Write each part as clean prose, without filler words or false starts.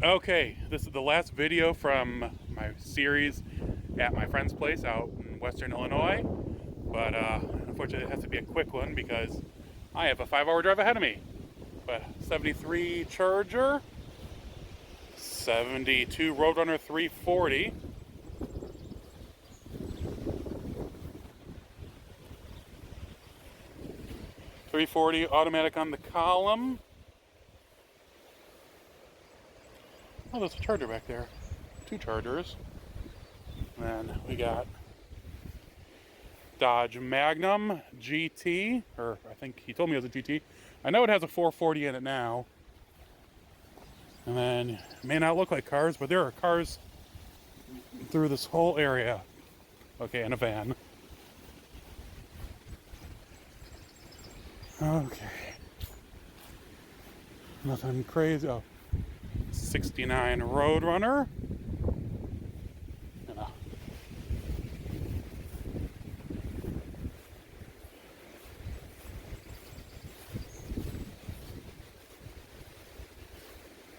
Okay, this is the last video from my series at my friend's place out in western Illinois, but unfortunately it has to be a quick one because I have a 5-hour drive ahead of me. But 73 Charger, 72 Roadrunner 340, automatic on the column. Oh, there's a Charger back there. 2 Chargers. And then we got Dodge Magnum GT, or I think he told me it was a GT. I know it has a 440 in it now. And then, it may not look like cars, but there are cars through this whole area. Okay, and a van. Okay. Nothing crazy. Oh, 69 Roadrunner.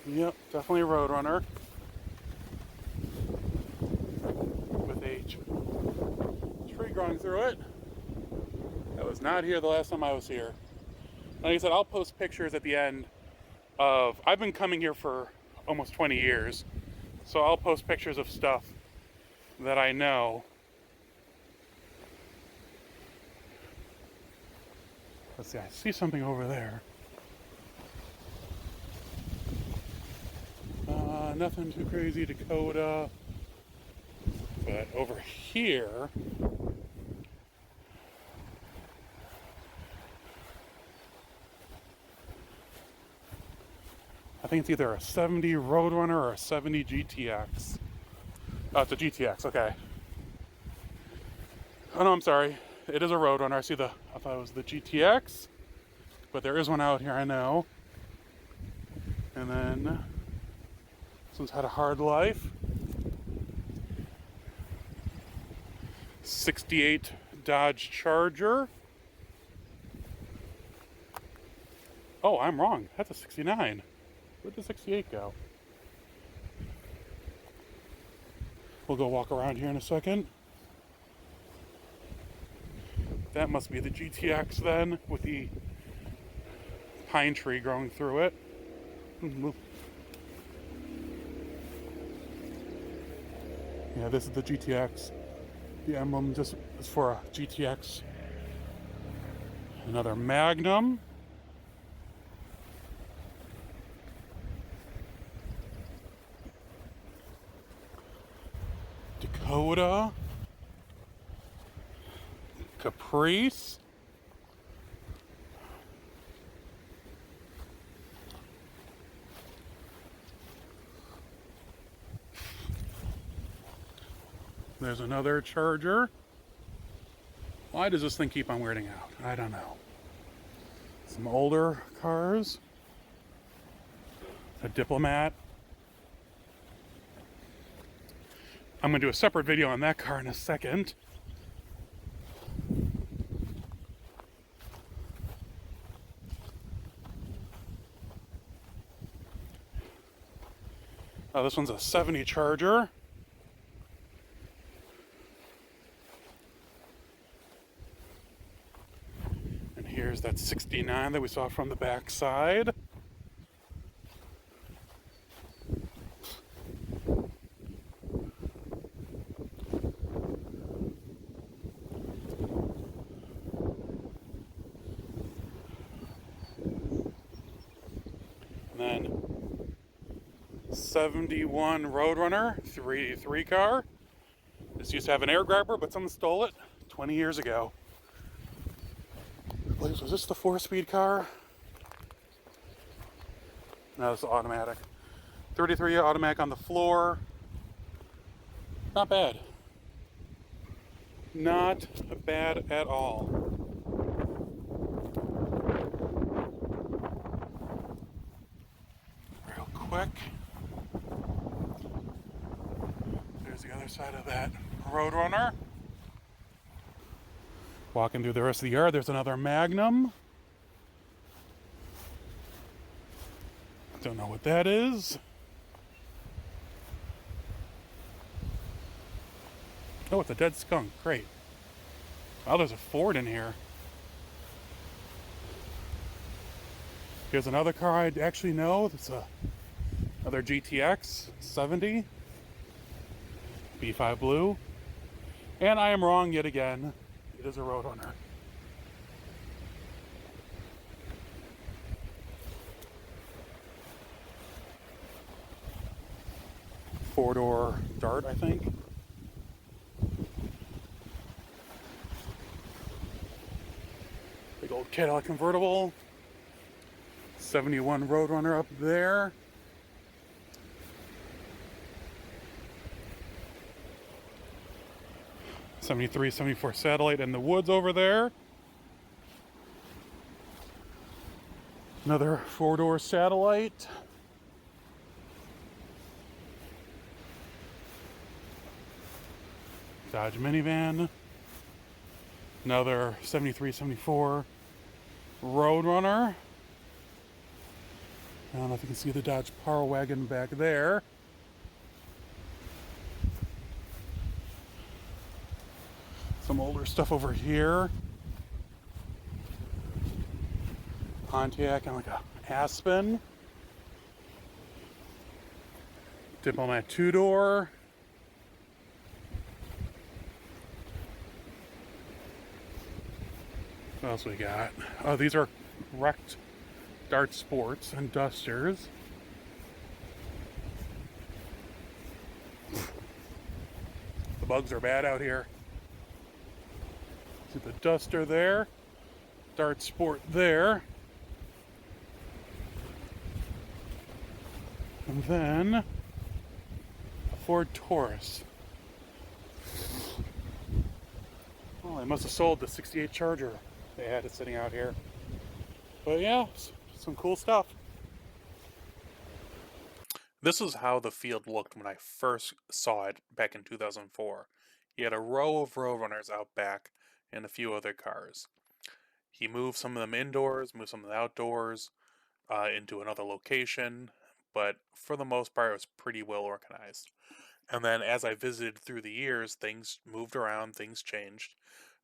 And yep, definitely a Roadrunner. With a tree growing through it. I was not here the last time I was here. Like I said, I'll post pictures at the end of, I've been coming here for almost 20 years, so I'll post pictures of stuff that I know. Let's see, I see something over there. Nothing too crazy, Dakota. But over here, I think it's either a 70 Roadrunner or a 70 GTX. Oh, it's a GTX, okay. Oh no, I'm sorry. It is a Roadrunner. I thought it was the GTX. But there is one out here, I know. And then, this one's had a hard life. 68 Dodge Charger. Oh, I'm wrong. That's a 69. Where'd the 68 go? We'll go walk around here in a second. That must be the GTX then, with the pine tree growing through it. Yeah, this is the GTX. The emblem just is for a GTX. Another Magnum. Dakota. Caprice. There's another Charger. Why does this thing keep on weirding out? I don't know. Some older cars. A Diplomat. I'm going to do a separate video on that car in a second. This one's a 70 Charger. And here's that 69 that we saw from the back side. And then 71 Roadrunner 383 car. This used to have an air grabber, but someone stole it 20 years ago. Was this the 4-speed car? No, it's automatic. 33 automatic on the floor. Not bad. Not bad at all. Real quick. There's the other side of that Roadrunner. Walking through the rest of the yard, there's another Magnum. Don't know what that is. Oh, it's a dead skunk. Great. Oh, there's a Ford in here. Here's another car I actually know. It's another GTX 70. B5 blue. And I am wrong yet again. It is a Roadrunner. Four-door Dart, I think. Big old Cadillac convertible. 71 Roadrunner up there. '73, '74 Satellite in the woods over there. Another four-door Satellite. Dodge minivan. Another '73, '74 Roadrunner. I don't know if you can see the Dodge Power Wagon back there. Some older stuff over here. Pontiac and like a Aspen. Diplomat two-door. What else we got? Oh, these are wrecked Dart Sports and Dusters. The bugs are bad out here. See the Duster there. Dart Sport there. And then a Ford Taurus. Well, I must have sold the '68 Charger. They had it sitting out here. But yeah, some cool stuff. This is how the field looked when I first saw it back in 2004. He had a row of Roadrunners out back and a few other cars. He moved some of them indoors, moved some of them outdoors, into another location, but for the most part it was pretty well organized. And then as I visited through the years, things moved around, things changed.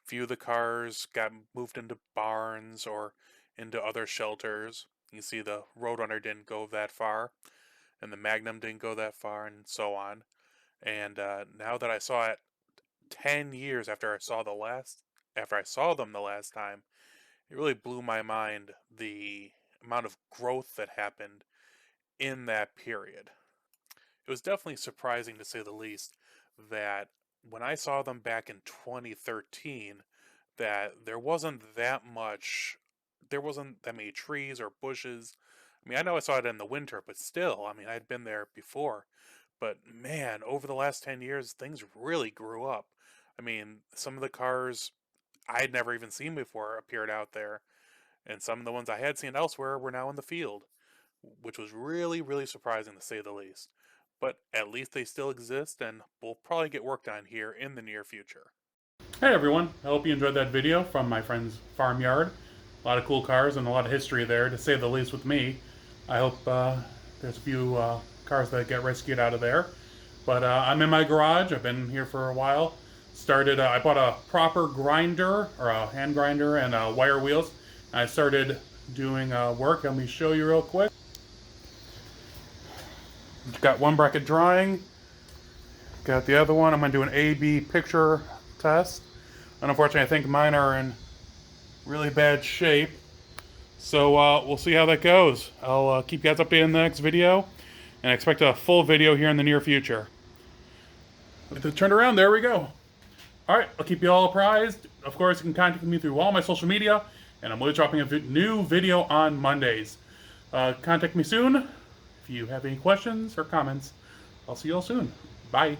A few of the cars got moved into barns or into other shelters. You see the Roadrunner didn't go that far, and the Magnum didn't go that far, and so on. And now that I saw it 10 years after I saw them the last time, it really blew my mind the amount of growth that happened in that period. It was definitely surprising, to say the least, that when I saw them back in 2013, that there wasn't that many trees or bushes. I mean, I know I saw it in the winter, but still, I mean, I'd been there before. But man, over the last 10 years, things really grew up. I mean, some of the cars I'd never even seen before appeared out there, and some of the ones I had seen elsewhere were now in the field, which was really, really surprising, to say the least. But at least they still exist, and will probably get worked on here in the near future. Hey everyone, I hope you enjoyed that video from my friend's farmyard. A lot of cool cars and a lot of history there, to say the least, with me. I hope there's a few cars that get rescued out of there. But I'm in my garage. I've been here for a while. I bought a proper grinder, or a hand grinder, and wire wheels. I started doing work. Let me show you real quick. Got one bracket drying. Got the other one. I'm going to do an A/B picture test. And unfortunately, I think mine are in really bad shape. So we'll see how that goes. I'll keep you guys updated in the next video, and I expect a full video here in the near future. Get it turned around. There we go. All right, I'll keep you all apprised. Of course, you can contact me through all my social media, and I'm always dropping a new video on Mondays. Contact me soon if you have any questions or comments. I'll see you all soon. Bye.